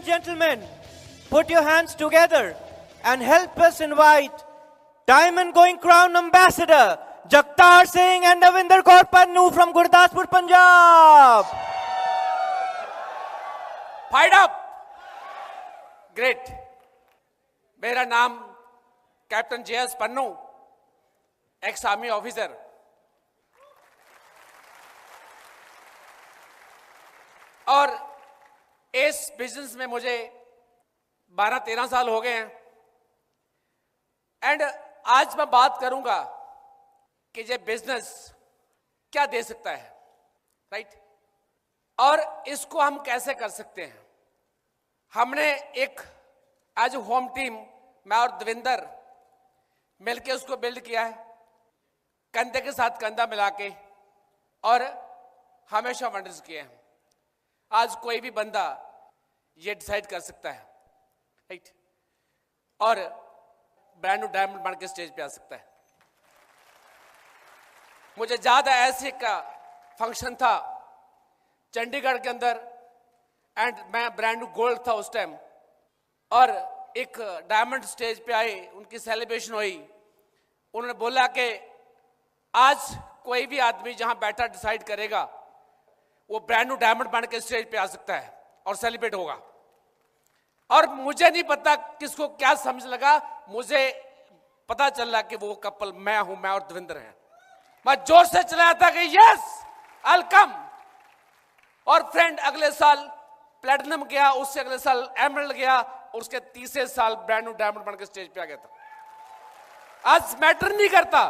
and gentlemen, put your hands together and help us invite Diamond Going Crown Ambassador Jagtar Singh and Navinder Kaur Pannu from Gurdaspur, Punjab. Fired up. Great. मेरा नाम captain JS Pannu, ex army officer. और इस business में मुझे 12-13 साल हो गए हैं। एंड आज मैं बात करूंगा कि ये बिजनेस क्या दे सकता है, राइट? और इसको हम कैसे कर सकते हैं। हमने एक एज होम टीम, मैं और देवेंद्र मिलके उसको बिल्ड किया है, कंधे के साथ कंधा मिला के, और हमेशा वंडर्स किए हैं। आज कोई भी बंदा ये डिसाइड कर सकता है, राइट? और ब्रांड न्यू डायमंड बन के स्टेज पे आ सकता है। मुझे याद है ऐसे का फंक्शन था चंडीगढ़ के अंदर, एंड मैं ब्रांड न्यू गोल्ड था उस टाइम, और एक डायमंड स्टेज पे आए, उनकी सेलिब्रेशन हुई। उन्होंने बोला कि आज कोई भी आदमी जहां बैठा डिसाइड करेगा वो ब्रांड न्यू डायमंड बन के स्टेज पे आ सकता है और सेलिब्रेट होगा। और मुझे नहीं पता किसको क्या समझ लगा, मुझे पता चला कि वो कपल मैं हूं, मैं और देवेंद्र हैं। मैं जोर से चलाया था कि यस आई कम। और फ्रेंड अगले साल प्लेटिनम गया, उससे अगले साल एमरल्ड गया, और उसके तीसरे साल ब्रांड न्यू डायमंड बन के स्टेज पे आ गया था। आज मैटर नहीं करता,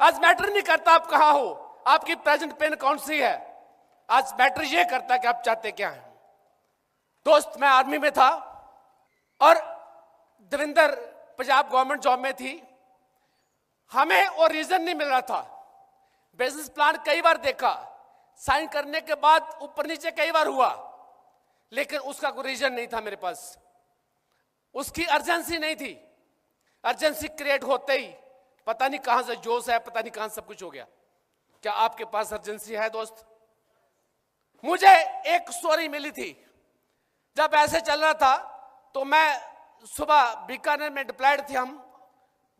आज मैटर नहीं करता आप कहां हो, आपकी प्रेजेंट पेन कौन सी है। आज मैटर ये करता कि आप चाहते क्या हैं। दोस्त, मैं आर्मी में था और देवेंद्र पंजाब गवर्नमेंट जॉब में थी। हमें और रीजन नहीं मिल रहा था। बिजनेस प्लान कई बार देखा, साइन करने के बाद ऊपर नीचे कई बार हुआ, लेकिन उसका कोई रीजन नहीं था मेरे पास। उसकी अर्जेंसी नहीं थी। अर्जेंसी क्रिएट होते ही पता नहीं कहां से जोश है, पता नहीं कहां सब कुछ हो गया। क्या आपके पास अर्जेंसी है दोस्त? मुझे एक स्टोरी मिली थी। जब ऐसे चल रहा था तो मैं सुबह बीकानेर में डिप्लॉयड थे, हम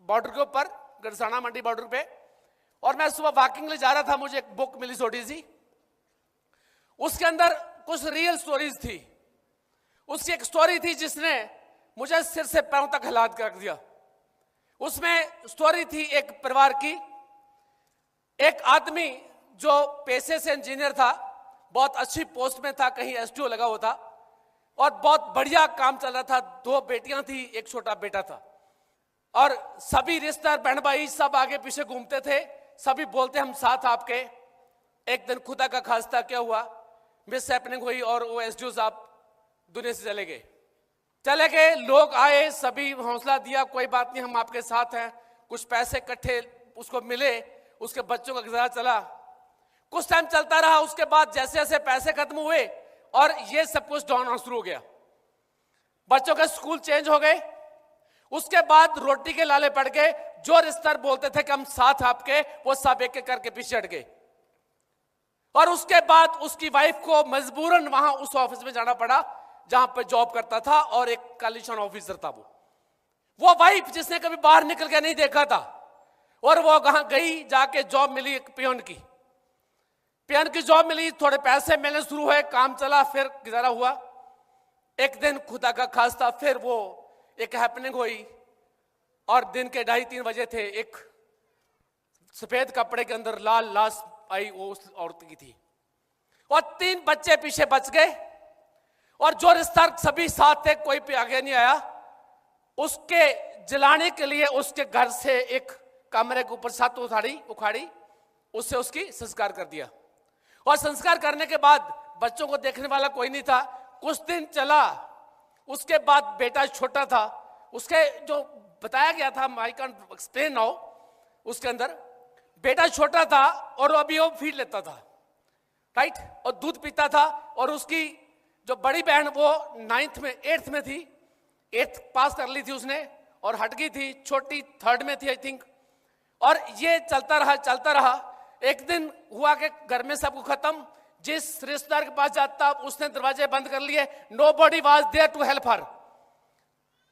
बॉर्डर के ऊपर, गरसाना मंडी बॉर्डर पे, और मैं सुबह वॉकिंग ले जा रहा था। मुझे एक बुक मिली छोटी सी, उसके अंदर कुछ रियल स्टोरीज थी। उसकी एक स्टोरी थी जिसने मुझे सिर से पैरों तक हिला के रख दिया। उसमें स्टोरी थी एक परिवार की। एक आदमी जो पेशे से इंजीनियर था, बहुत अच्छी पोस्ट में था, कहीं एसटीओ लगा हुआ था, और बहुत बढ़िया काम चल रहा था। 2 बेटियां थी, एक छोटा बेटा था, और सभी रिश्तेदार बहन भाई सब आगे पीछे घूमते थे, सभी बोलते हम साथ आपके। एक दिन खुदा का खास्ता क्या हुआ, मिस हैपनिंग हुई और वो एसडीओ साहब दुनिया से चले गए। लोग आए, सभी हौसला दिया, कोई बात नहीं हम आपके साथ हैं। कुछ पैसे इकट्ठे उसको मिले, उसके बच्चों का गुजारा चला। कुछ टाइम चलता रहा। उसके बाद जैसे जैसे पैसे खत्म हुए और ये सब कुछ डाउन होना शुरू हो गया। बच्चों के स्कूल चेंज हो गए। उसके बाद रोटी के लाले पड़ गए। जो रिश्तेदार बोलते थे कि हम साथ आपके, वो सब एक एक करके पीछे हट गए। और उसके बाद उसकी वाइफ को मजबूरन वहां उस ऑफिस में जाना पड़ा जहां पे जॉब करता था, और एक कालीशान ऑफिसर था वो वाइफ जिसने कभी बाहर निकल के नहीं देखा था, और वो वहां गई, जाके जॉब मिली एक पियोन की जॉब मिली। थोड़े पैसे मिलने शुरू हुए, काम चला, फिर गुजारा हुआ। एक दिन खुदा का खास्ता फिर वो एक हैपनिंग हुई, और दिन के 2:30-3 बजे थे। एक सफेद कपड़े के अंदर लाल लाश आई, वो उस औरत की थी, और 3 बच्चे पीछे बच गए। और जो रिश्तेदार सभी साथ थे, कोई भी आगे नहीं आया। उसके जलाने के लिए उसके घर से एक कमरे के ऊपर छत उखाड़ी, उससे उसकी संस्कार कर दिया। और संस्कार करने के बाद बच्चों को देखने वाला कोई नहीं था। कुछ दिन चला, उसके बाद बेटा छोटा था, उसके जो बताया गया था, आई कैन एक्सप्लेन नाउ, उसके अंदर बेटा छोटा था और अभी वो फीड लेता था, राइट, और दूध पीता था। और उसकी जो बड़ी बहन वो 8th में थी, 8th पास कर ली थी उसने और हट गई थी। छोटी 3rd में थी आई थिंक। और ये चलता रहा। एक दिन हुआ कि घर में सब खत्म, जिस रिश्तेदार के पास जाता उसने दरवाजे बंद कर लिए, nobody was there to help her.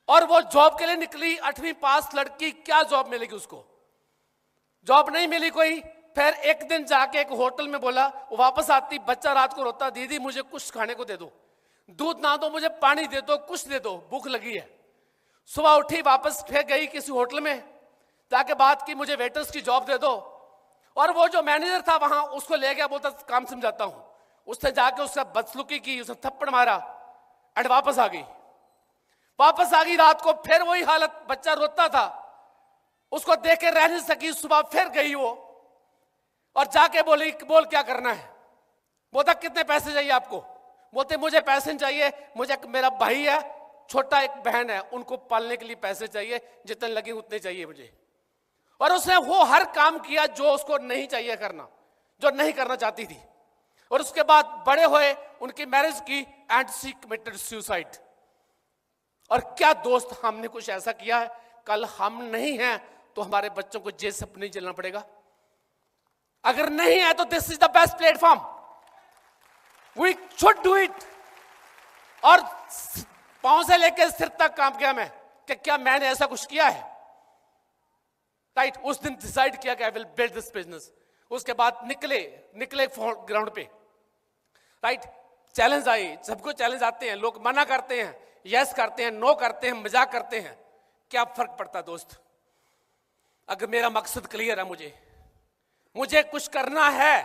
और वो जॉब के लिए निकली, 8वीं पास लड़की, क्या जॉब मिलेगी उसको? जॉब नहीं मिली कोई। फिर एक दिन जाके एक होटल में बोला, वो वापस आती, बच्चा रात को रोता, दीदी मुझे कुछ खाने को दे दो, दूध ना दो मुझे पानी दे दो, कुछ दे दो, भूख लगी है। सुबह उठी, वापस फिर गई किसी होटल में, जाके बात की, मुझे वेटर्स की जॉब दे दो। और वो जो मैनेजर था वहां, उसको ले गया, बोलता काम समझाता हूं। उसने जाके उसका बदसलूकी की, उसने थप्पड़ मारा एंड वापस आ गई। वापस आ गई रात को, फिर वही हालत, बच्चा रोता था, उसको देख के रह नहीं सकी। सुबह फिर गई वो और जाके बोली, बोल क्या करना है? बोलता कितने पैसे चाहिए आपको? बोलते मुझे पैसे नहीं चाहिए, मुझे मेरा भाई है, छोटा एक बहन है, उनको पालने के लिए पैसे चाहिए, जितने लगे उतने चाहिए मुझे। और उसने वो हर काम किया जो उसको नहीं चाहिए करना, जो नहीं करना चाहती थी। और उसके बाद बड़े हुए, उनकी मैरिज की एंड शी कमिटेड सुसाइड। और क्या दोस्त, हमने कुछ ऐसा किया है, कल हम नहीं हैं तो हमारे बच्चों को जेल से नहीं जलना पड़ेगा। अगर नहीं है तो this is the best platform, we should do it. और पांव से लेकर सिर तक काम किया मैं, कि क्या मैंने ऐसा कुछ किया है? राइट, उस दिन डिसाइड किया कि I will build this business. उसके बाद निकले ग्राउंड पे। राइट, चैलेंज आई, सबको चैलेंज आते हैं, लोग मना करते हैं, यस करते हैं, नो करते हैं, मजाक करते हैं, क्या फर्क पड़ता दोस्त? अगर मेरा मकसद क्लियर है, मुझे कुछ करना है,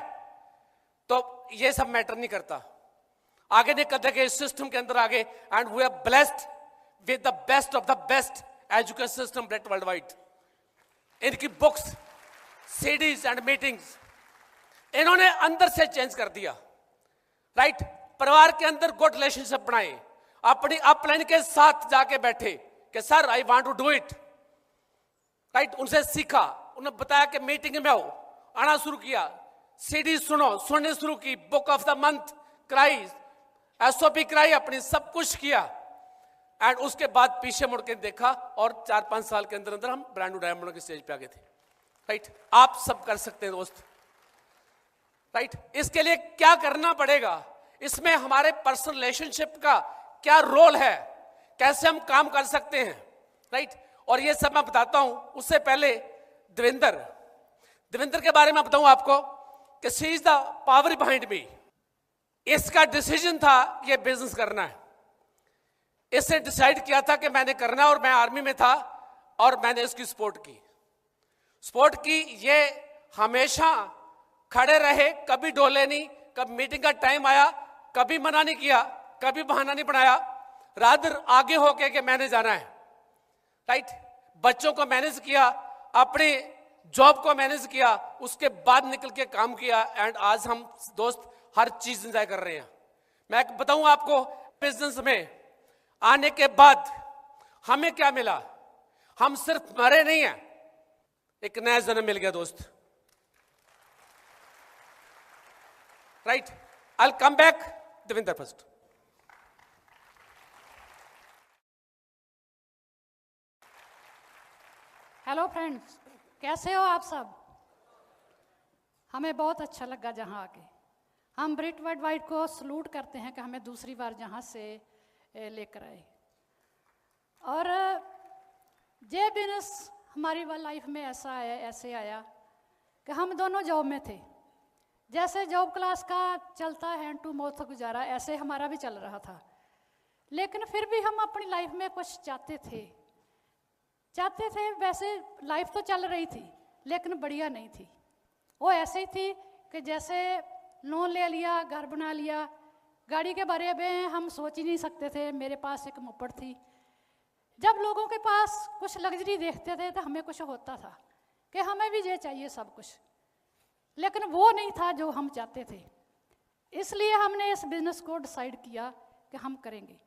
तो ये सब मैटर नहीं करता। आगे निकल देंगे इस सिस्टम के अंदर आगे, and we are blessed with the best of the best education system that world wide. इनकी बुक्स, सीडीज एंड मीटिंग्स इन्होंने अंदर से चेंज कर दिया। राइट, परिवार के अंदर गुड रिलेशनशिप बनाए, अपनी अपलाइन के साथ जाके बैठे कि sir I want to do it. Right, उनसे सीखा, उन्होंने बताया कि मीटिंग में आओ, आना शुरू किया, सीडी सुनने शुरू की, बुक ऑफ द मंथ कराई, एसओपी कराई, अपनी सब कुछ किया। एंड उसके बाद पीछे मुड़ के देखा और 4-5 साल के अंदर अंदर हम ब्रांड न्यू डायमंड के स्टेज पे आ गए थे। राइट, आप सब कर सकते हैं दोस्त। राइट, इसके लिए क्या करना पड़ेगा, इसमें हमारे पर्सनल रिलेशनशिप का क्या रोल है, कैसे हम काम कर सकते हैं। राइट, और ये सब मैं बताता हूं। उससे पहले देवेंद्र के बारे में बताऊं आपको कि she is the power behind me. इसका डिसीजन था कि ये बिजनेस करना है। इसने डिसाइड किया था कि मैंने करना है, और मैं आर्मी में था और मैंने इसकी सपोर्ट की। ये हमेशा खड़े रहे, कभी डोले नहीं, कभी मीटिंग का टाइम आया कभी मना नहीं किया, कभी बहाना नहीं बनाया, रादर आगे होके कि मैंने जाना है। राइट, बच्चों को मैनेज किया, अपने जॉब को मैनेज किया, उसके बाद निकल के काम किया, एंड आज हम दोस्त हर चीज एंजॉय कर रहे हैं। मैं बताऊं आपको, बिजनेस में आने के बाद हमें क्या मिला, हम सिर्फ मरे नहीं हैं, एक नया जन्म मिल गया दोस्त। Right, I will come back, Devendra first. Hello friends, कैसे हो आप सब? हमें बहुत अच्छा लगा जहां आके। हम ब्रिट वर्ल्ड वाइड को सलूट करते हैं कि हमें दूसरी बार जहां से लेकर आए। और ये बिजनेस हमारी लाइफ में ऐसे आया कि हम दोनों जॉब में थे। जैसे जॉब क्लास का चलता हैंड टू माउथ गुजारा, ऐसे हमारा भी चल रहा था। लेकिन फिर भी हम अपनी लाइफ में कुछ चाहते थे। वैसे लाइफ तो चल रही थी लेकिन बढ़िया नहीं थी। वो ऐसे ही थी कि जैसे लोन ले लिया, घर बना लिया, गाड़ी के बारे में हम सोच ही नहीं सकते थे। मेरे पास एक मोपड़ थी। जब लोगों के पास कुछ लग्जरी देखते थे तो हमें कुछ होता था कि हमें भी ये चाहिए सब कुछ, लेकिन वो नहीं था जो हम चाहते थे। इसलिए हमने इस बिज़नेस को डिसाइड किया कि हम करेंगे।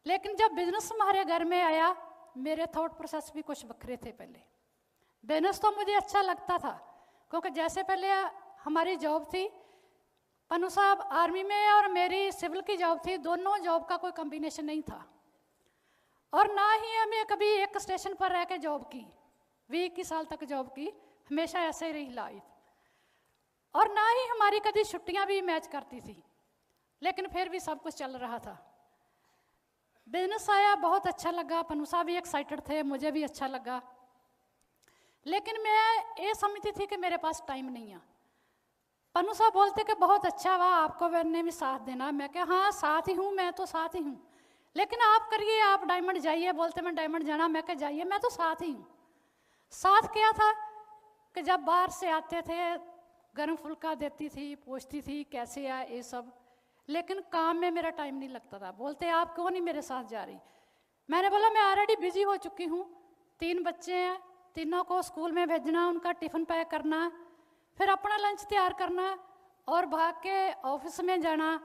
लेकिन जब बिज़नेस हमारे घर में आया, मेरे थॉट प्रोसेस भी कुछ बखरे थे। पहले बिज़नेस तो मुझे अच्छा लगता था, क्योंकि जैसे पहले हमारी जॉब थी, पन्नू साहब आर्मी में और मेरी सिविल की जॉब थी, दोनों जॉब का कोई कॉम्बिनेशन नहीं था। और ना ही हमें कभी एक स्टेशन पर रह के जॉब की, 20 साल तक जॉब की, हमेशा ऐसे ही रही लाइफ। और ना ही हमारी कभी छुट्टियां भी मैच करती थी, लेकिन फिर भी सब कुछ चल रहा था। बिजनेस आया, बहुत अच्छा लगा, पनुसा भी एक्साइटेड थे, मुझे भी अच्छा लगा। लेकिन मैं ये समझती थी कि मेरे पास टाइम नहीं है। पन्नू साहब बोलते कि बहुत अच्छा हुआ, आपको मैंने भी साथ देना। मैं क्या, हाँ साथ ही हूँ, मैं तो साथ ही हूँ, लेकिन आप करिए, आप डायमंड जाइए। बोलते मैं डायमंड जाना। मैं क्या, जाइए, मैं तो साथ ही हूँ। साथ क्या था कि जब बाहर से आते थे गर्म फुल्का देती थी, पूछती थी कैसे आए ये सब, लेकिन काम में मेरा टाइम नहीं लगता था। बोलते आप क्यों नहीं मेरे साथ जा रही? मैंने बोला मैं ऑलरेडी बिजी हो चुकी हूँ, 3 बच्चे हैं, तीनों को स्कूल में भेजना, उनका टिफ़िन पैक करना, फिर अपना लंच तैयार करना और भाग के ऑफिस में जाना।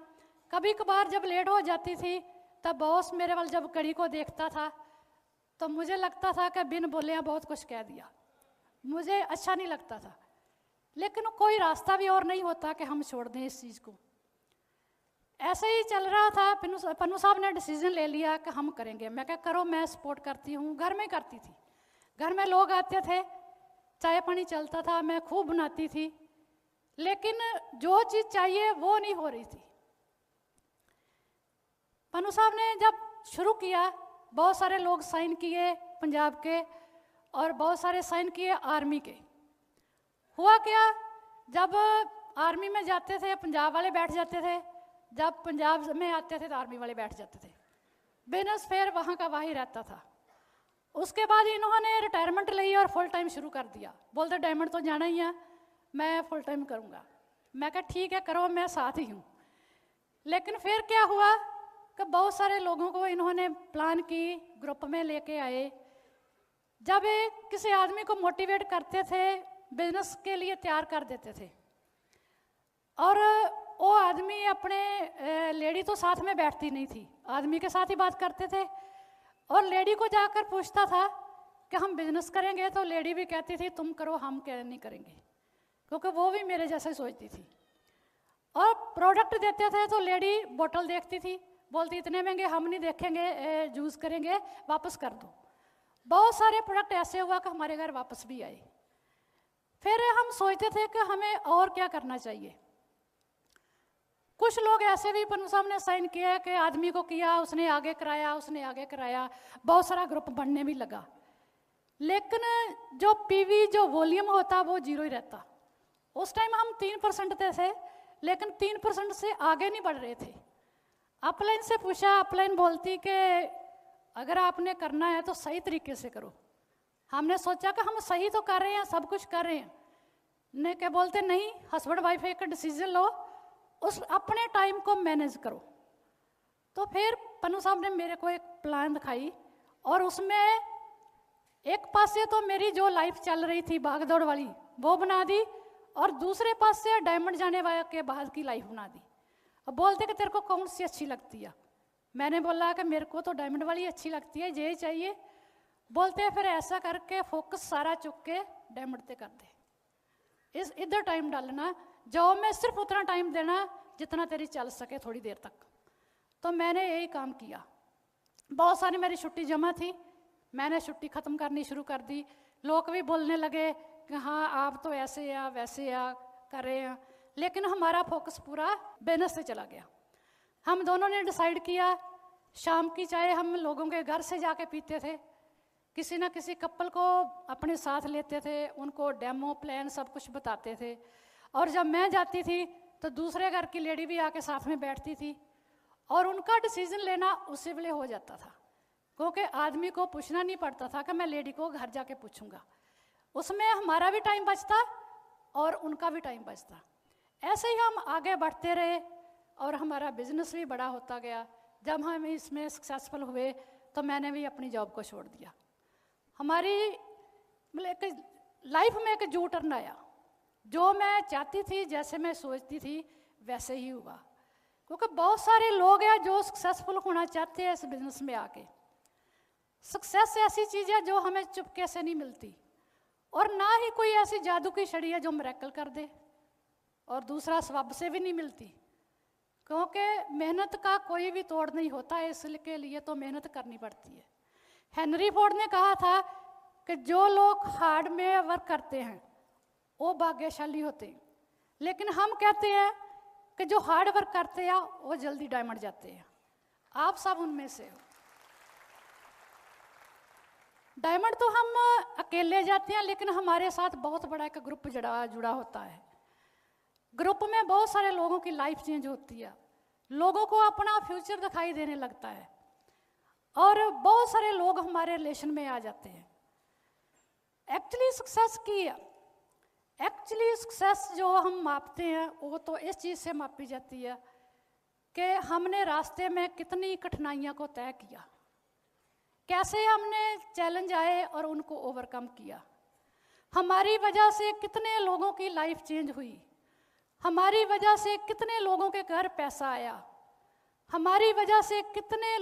कभी कभार जब लेट हो जाती थी तब बॉस मेरे वाल जब घड़ी को देखता था तो मुझे लगता था कि बिन बोले बहुत कुछ कह दिया, मुझे अच्छा नहीं लगता था। लेकिन कोई रास्ता भी और नहीं होता कि हम छोड़ दें इस चीज़ को। ऐसे ही चल रहा था। पन्नू साहब ने डिसीजन ले लिया कि हम करेंगे। मैं क्या, करो, मैं सपोर्ट करती हूँ। घर में करती थी, घर में लोग आते थे, चाय पानी चलता था, मैं खूब बनाती थी, लेकिन जो चीज़ चाहिए वो नहीं हो रही थी। पन्नू साहब ने जब शुरू किया, बहुत सारे लोग साइन किए पंजाब के और बहुत सारे साइन किए आर्मी के। हुआ क्या, जब आर्मी में जाते थे पंजाब वाले बैठ जाते थे, जब पंजाब में आते थे तो आर्मी वाले बैठ जाते थे। बिजनेस फिर वहाँ का वहीं रहता था। उसके बाद इन्होंने रिटायरमेंट ली और फुल टाइम शुरू कर दिया। बोलते डायमंड तो जाना ही है, मैं फुल टाइम करूँगा। मैं कहा ठीक है, करो, मैं साथ ही हूँ। लेकिन फिर क्या हुआ कि बहुत सारे लोगों को इन्होंने प्लान की, ग्रुप में लेके आए। जब किसी आदमी को मोटिवेट करते थे, बिजनेस के लिए तैयार कर देते थे, और वो आदमी अपने लेडी तो साथ में बैठती नहीं थी, आदमी के साथ ही बात करते थे। और लेडी को जाकर पूछता था कि हम बिजनेस करेंगे, तो लेडी भी कहती थी तुम करो, हम क्या नहीं करेंगे, क्योंकि वो भी मेरे जैसे सोचती थी। और प्रोडक्ट देते थे तो लेडी बोतल देखती थी, बोलती इतने महंगे हम नहीं देखेंगे, यूज़ करेंगे, वापस कर दो। बहुत सारे प्रोडक्ट ऐसे हुआ कि हमारे घर वापस भी आए। फिर हम सोचते थे कि हमें और क्या करना चाहिए। कुछ लोग ऐसे भी पन्नू साहब ने साइन किया कि आदमी को किया, उसने आगे कराया, उसने आगे कराया, बहुत सारा ग्रुप बनने भी लगा। लेकिन जो पीवी, जो वॉल्यूम होता, वो जीरो ही रहता। उस टाइम हम 3% थे, लेकिन 3% से आगे नहीं बढ़ रहे थे। अपलाइन से पूछा, अपलाइन बोलती कि अगर आपने करना है तो सही तरीके से करो। हमने सोचा कि हम सही तो कर रहे हैं, सब कुछ कर रहे हैं। ने के बोलते नहीं, हस्बैंड वाइफ एक डिसीजन लो, उस अपने टाइम को मैनेज करो। तो फिर पन्नू साहब ने मेरे को एक प्लान दिखाई, और उसमें एक पास से तो मेरी जो लाइफ चल रही थी भागदौड़ वाली वो बना दी, और दूसरे पास से डायमंड जाने वाले के बाद की लाइफ बना दी। अब बोलते कि तेरे को कौन सी अच्छी लगती है? मैंने बोला कि मेरे को तो डायमंड वाली अच्छी लगती है, यही चाहिए। बोलते फिर ऐसा करके फोकस सारा चुक के डायमंड पे कर दे, इस इधर टाइम डालना, जॉब में सिर्फ उतना टाइम देना जितना तेरी चल सके थोड़ी देर तक। तो मैंने यही काम किया। बहुत सारी मेरी छुट्टी जमा थी, मैंने छुट्टी ख़त्म करनी शुरू कर दी। लोग भी बोलने लगे कि हाँ आप तो ऐसे या वैसे या कर रहे हैं, लेकिन हमारा फोकस पूरा बिजनेस से चला गया। हम दोनों ने डिसाइड किया, शाम की चाय हम लोगों के घर से जाके पीते थे, किसी ना किसी कपल को अपने साथ लेते थे, उनको डेमो प्लान सब कुछ बताते थे। और जब मैं जाती थी तो दूसरे घर की लेडी भी आके साथ में बैठती थी, और उनका डिसीजन लेना उसी वेले हो जाता था, क्योंकि आदमी को पूछना नहीं पड़ता था कि मैं लेडी को घर जाके पूछूंगा। उसमें हमारा भी टाइम बचता और उनका भी टाइम बचता। ऐसे ही हम आगे बढ़ते रहे और हमारा बिजनेस भी बड़ा होता गया। जब हम इसमें सक्सेसफुल हुए तो मैंने भी अपनी जॉब को छोड़ दिया। हमारी मतलब एक लाइफ में एक जू टर्न आया। जो मैं चाहती थी, जैसे मैं सोचती थी, वैसे ही हुआ। क्योंकि बहुत सारे लोग हैं जो सक्सेसफुल होना चाहते हैं इस बिजनेस में आके। सक्सेस ऐसी चीज़ है जो हमें चुपके से नहीं मिलती, और ना ही कोई ऐसी जादू की छड़ी है जो मिरेकल कर दे, और दूसरा स्वभाव से भी नहीं मिलती, क्योंकि मेहनत का कोई भी तोड़ नहीं होता है। इसके लिए तो मेहनत करनी पड़ती है। हेनरी फोर्ड ने कहा था कि जो लोग हार्ड में वर्क करते हैं वो भाग्यशाली होते हैं, लेकिन हम कहते हैं कि जो हार्ड वर्क करते हैं वो जल्दी डायमंड जाते हैं। आप सब उनमें से हो। डायमंड तो हम अकेले जाते हैं, लेकिन हमारे साथ बहुत बड़ा एक ग्रुप जुड़ा होता है। ग्रुप में बहुत सारे लोगों की लाइफ चेंज होती है, लोगों को अपना फ्यूचर दिखाई देने लगता है, और बहुत सारे लोग हमारे रिलेशन में आ जाते हैं। एक्चुअली सक्सेस जो हम मापते हैं वो तो इस चीज़ से मापी जाती है कि हमने रास्ते में कितनी कठिनाइयों को तय किया, कैसे हमने चैलेंज आए और उनको ओवरकम किया, हमारी वजह से कितने लोगों की लाइफ चेंज हुई, हमारी वजह से कितने लोगों के घर पैसा आया, हमारी वजह से कितने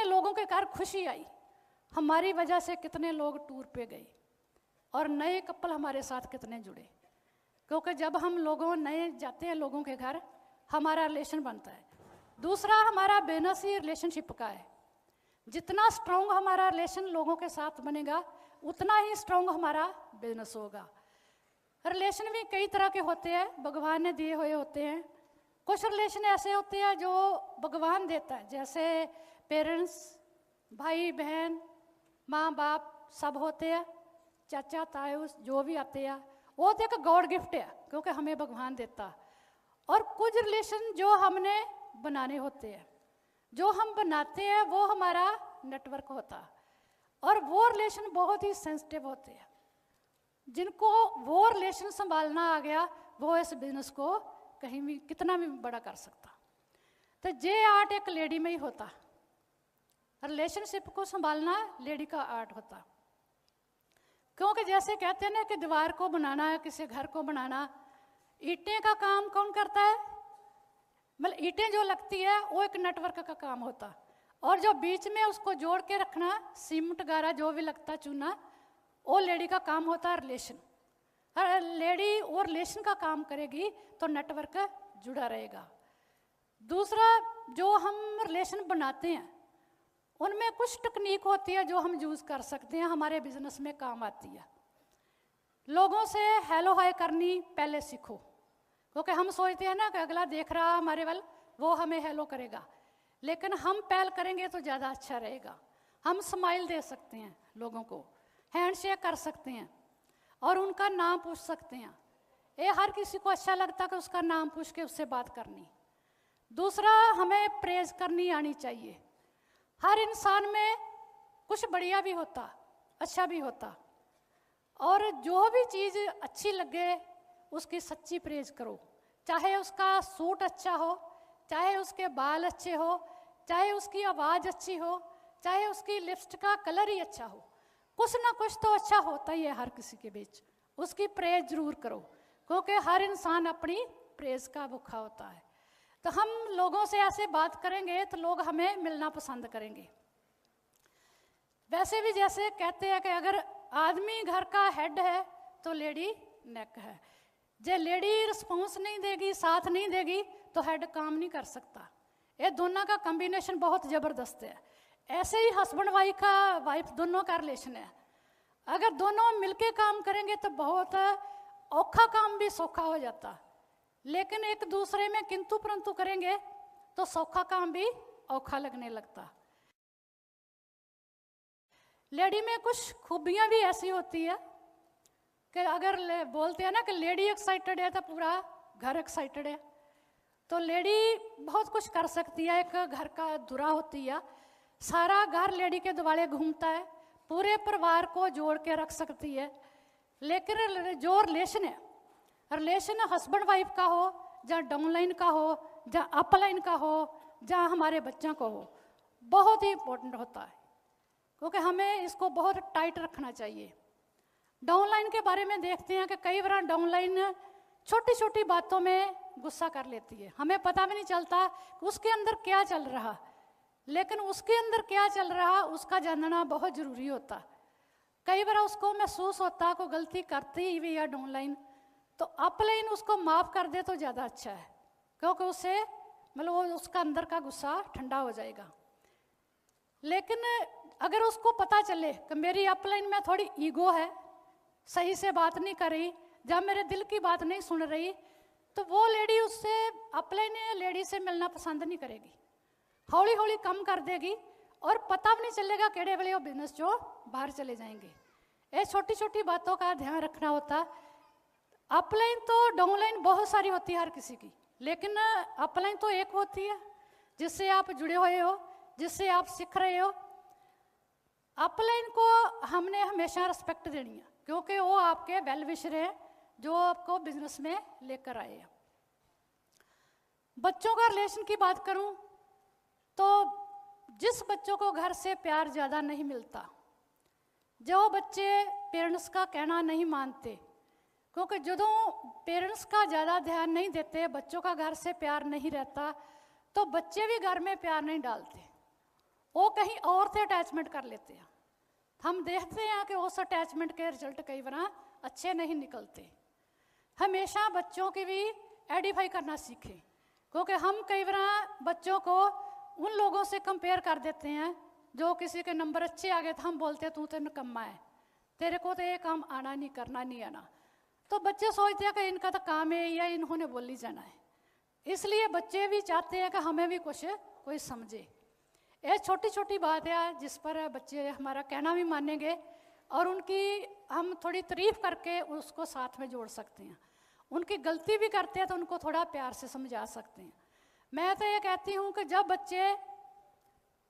लोगों के घर खुशी आई, हमारी वजह से कितने लोग टूर पे गए, और नए कपल हमारे साथ कितने जुड़े। क्योंकि जब हम नए जाते हैं लोगों के घर, हमारा रिलेशन बनता है। दूसरा, हमारा बिजनेस ही रिलेशनशिप का है। जितना स्ट्रॉन्ग हमारा रिलेशन लोगों के साथ बनेगा, उतना ही स्ट्रॉन्ग हमारा बिजनेस होगा। रिलेशन भी कई तरह के होते हैं, भगवान ने दिए हुए होते हैं। कुछ रिलेशन ऐसे होते हैं जो भगवान देता है, जैसे पेरेंट्स, भाई बहन, माँ बाप सब होते हैं, चाचा ताऊ जो भी आते हैं, वो तो एक गॉड गिफ्ट है क्योंकि हमें भगवान देता। और कुछ रिलेशन जो हमने बनाने होते हैं, जो हम बनाते हैं वो हमारा नेटवर्क होता, और वो रिलेशन बहुत ही सेंसिटिव होते हैं। जिनको वो रिलेशन संभालना आ गया, वो इस बिजनेस को कहीं भी कितना भी बड़ा कर सकता। तो ये आर्ट एक लेडी में ही होता, रिलेशनशिप को संभालना लेडी का आर्ट होता। क्योंकि जैसे कहते हैं ना कि दीवार को बनाना है, किसी घर को बनाना, ईंटें का काम कौन करता है? मतलब ईंटें जो लगती है वो एक नेटवर्क का काम होता, और जो बीच में उसको जोड़ के रखना, सीमेंट गारा जो भी लगता चूना, वो लेडी का काम होता है रिलेशन। लेडी वो रिलेशन का काम करेगी तो नेटवर्क जुड़ा रहेगा। दूसरा, जो हम रिलेशन बनाते हैं उनमें कुछ टेक्निक होती है जो हम यूज़ कर सकते हैं, हमारे बिजनेस में काम आती है। लोगों से हेलो हाय करनी पहले सीखो, क्योंकि हम सोचते हैं ना कि अगला देख रहा हमारे वाल, वो हमें हेलो करेगा, लेकिन हम पहल करेंगे तो ज़्यादा अच्छा रहेगा। हम स्माइल दे सकते हैं लोगों को, हैंडशेक कर सकते हैं, और उनका नाम पूछ सकते हैं। ये हर किसी को अच्छा लगता है कि उसका नाम पूछ के उससे बात करनी। दूसरा, हमें प्रेज करनी आनी चाहिए। हर इंसान में कुछ बढ़िया भी होता, अच्छा भी होता, और जो भी चीज़ अच्छी लगे उसकी सच्ची प्रेज करो। चाहे उसका सूट अच्छा हो, चाहे उसके बाल अच्छे हो, चाहे उसकी आवाज़ अच्छी हो, चाहे उसकी लिपस्टिक का कलर ही अच्छा हो, कुछ ना कुछ तो अच्छा होता ही है हर किसी के बीच। उसकी प्रेज जरूर करो, क्योंकि हर इंसान अपनी प्रेज का भूखा होता है। तो हम लोगों से ऐसे बात करेंगे तो लोग हमें मिलना पसंद करेंगे। वैसे भी जैसे कहते हैं कि अगर आदमी घर का हेड है तो लेडी नेक है। जो लेडी रिस्पॉन्स नहीं देगी, साथ नहीं देगी, तो हेड काम नहीं कर सकता। ये दोनों का कॉम्बिनेशन बहुत ज़बरदस्त है। ऐसे ही हस्बैंड वाइफ दोनों का रिलेशन है। अगर दोनों मिलके काम करेंगे तो बहुत औखा काम भी सौखा हो जाता, लेकिन एक दूसरे में किंतु परंतु करेंगे तो सौखा काम भी औखा लगने लगता। लेडी में कुछ खूबियां भी ऐसी होती है कि अगर बोलते हैं ना कि लेडी एक्साइटेड है तो पूरा घर एक्साइटेड है, तो लेडी बहुत कुछ कर सकती है। एक घर का धुरा होती है, सारा घर लेडी के दुआले घूमता है, पूरे परिवार को जोड़ के रख सकती है। लेकिन जो रिलेशन हस्बैंड वाइफ का हो, या डाउनलाइन का हो, या अपलाइन का हो, या हमारे बच्चों को हो, बहुत ही इम्पोर्टेंट होता है, क्योंकि हमें इसको बहुत टाइट रखना चाहिए। डाउनलाइन के बारे में देखते हैं कि कई बार डाउनलाइन छोटी छोटी बातों में गुस्सा कर लेती है, हमें पता भी नहीं चलता कि उसके अंदर क्या चल रहा, लेकिन उसके अंदर क्या चल रहा उसका जानना बहुत ज़रूरी होता। कई बार उसको महसूस होता कोई गलती करती हुई है डाउनलाइन, तो अपलाइन उसको माफ़ कर दे तो ज़्यादा अच्छा है, क्योंकि उससे मतलब उसका अंदर का गुस्सा ठंडा हो जाएगा। लेकिन अगर उसको पता चले कि मेरी अपलाइन में थोड़ी ईगो है, सही से बात नहीं कर रही, जब मेरे दिल की बात नहीं सुन रही तो वो लेडी उससे अपने लेडी से मिलना पसंद नहीं करेगी, हौली हौली कम कर देगी और पता भी नहीं चलेगा केड़े वेले वो बिजनेस जो बाहर चले जाएंगे। ये छोटी छोटी बातों का ध्यान रखना होता। अपलाइन तो डाउनलाइन बहुत सारी होती है हर किसी की, लेकिन अपलाइन तो एक होती है जिससे आप जुड़े हुए हो, जिससे आप सीख रहे हो। अपलाइन को हमने हमेशा रिस्पेक्ट देनी है क्योंकि वो आपके वेल विशर हैं जो आपको बिजनेस में लेकर आए हैं। बच्चों का रिलेशन की बात करूं तो जिस बच्चों को घर से प्यार ज़्यादा नहीं मिलता, जो बच्चे पेरेंट्स का कहना नहीं मानते, क्योंकि ਜਦੋਂ पेरेंट्स का ज़्यादा ध्यान नहीं देते, बच्चों का घर से प्यार नहीं रहता, तो बच्चे भी घर में प्यार नहीं डालते, वो कहीं और से अटैचमेंट कर लेते हैं। हम देखते हैं कि उस अटैचमेंट के रिजल्ट कई बार अच्छे नहीं निकलते। हमेशा बच्चों की भी एडिफाई करना सीखें, क्योंकि हम कई बार बच्चों को उन लोगों से कंपेयर कर देते हैं जो किसी के नंबर अच्छे आ गए तो हम बोलते हैं तू तो निकम्मा है, तेरे को तो ये काम आना नहीं, करना नहीं आना। तो बच्चे सोचते हैं कि इनका तो काम है या इन्होंने बोली जाना है, इसलिए बच्चे भी चाहते हैं कि हमें भी कुछ कोई समझे। ये छोटी छोटी बात है जिस पर बच्चे हमारा कहना भी मानेंगे और उनकी हम थोड़ी तारीफ करके उसको साथ में जोड़ सकते हैं। उनकी गलती भी करते हैं तो उनको थोड़ा प्यार से समझा सकते हैं। मैं तो ये कहती हूँ कि जब बच्चे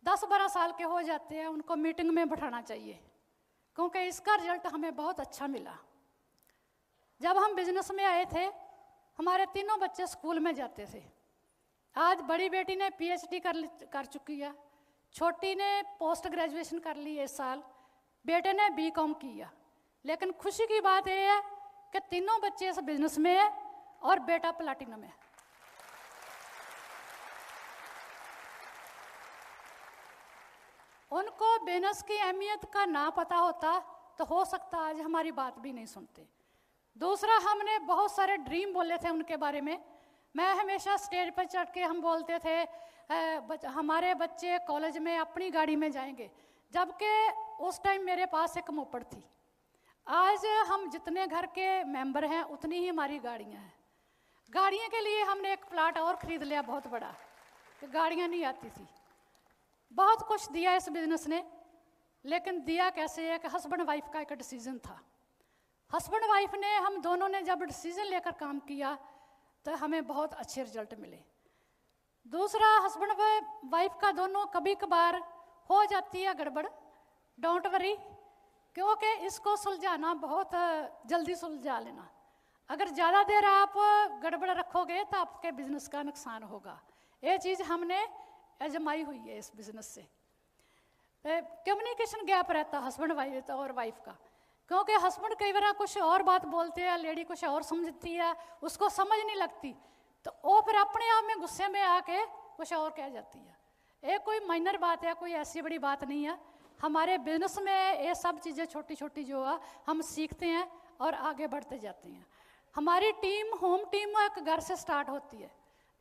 10-12 साल के हो जाते हैं उनको मीटिंग में बैठाना चाहिए, क्योंकि इसका रिजल्ट हमें बहुत अच्छा मिला। जब हम बिजनेस में आए थे हमारे तीनों बच्चे स्कूल में जाते थे। आज बड़ी बेटी ने PhD कर चुकी है, छोटी ने पोस्ट ग्रेजुएशन कर ली इस साल, बेटे ने BCom किया। लेकिन खुशी की बात यह है कि तीनों बच्चे इस बिजनेस में है और बेटा प्लैटिनम है। उनको बिजनेस की अहमियत का ना पता होता तो हो सकता आज हमारी बात भी नहीं सुनते। दूसरा, हमने बहुत सारे ड्रीम बोले थे उनके बारे में। मैं हमेशा स्टेज पर चढ़ के हम बोलते थे हमारे बच्चे कॉलेज में अपनी गाड़ी में जाएंगे, जबकि उस टाइम मेरे पास एक मोपड़ थी। आज हम जितने घर के मेंबर हैं उतनी ही हमारी गाड़ियां हैं। गाड़ियों के लिए हमने एक प्लाट और ख़रीद लिया बहुत बड़ा, कि गाड़ियां नहीं आती थी। बहुत कुछ दिया इस बिजनेस ने, लेकिन दिया कैसे है कि हस्बैंड वाइफ का एक डिसीजन था। हस्बैंड वाइफ ने, हम दोनों ने जब डिसीजन लेकर काम किया तो हमें बहुत अच्छे रिजल्ट मिले। दूसरा, हस्बैंड वाइफ का दोनों कभी कभार हो जाती है गड़बड़, डोंट वरी, क्योंकि इसको सुलझाना बहुत जल्दी सुलझा लेना। अगर ज़्यादा देर आप गड़बड़ रखोगे तो आपके बिजनेस का नुकसान होगा। ये चीज़ हमने आजमाई हुई है इस बिजनेस से। कम्युनिकेशन गैप रहता हस्बैंड वाइफ और वाइफ का, क्योंकि हस्बैंड कई बार कुछ और बात बोलते हैं, लेडी कुछ और समझती है, उसको समझ नहीं लगती, तो वो फिर अपने आप में गुस्से में आके कुछ और कह जाती है। ये कोई माइनर बात है, कोई ऐसी बड़ी बात नहीं है। हमारे बिजनेस में ये सब चीज़ें छोटी छोटी जो है हम सीखते हैं और आगे बढ़ते जाते हैं। हमारी टीम, होम टीम एक घर से स्टार्ट होती है।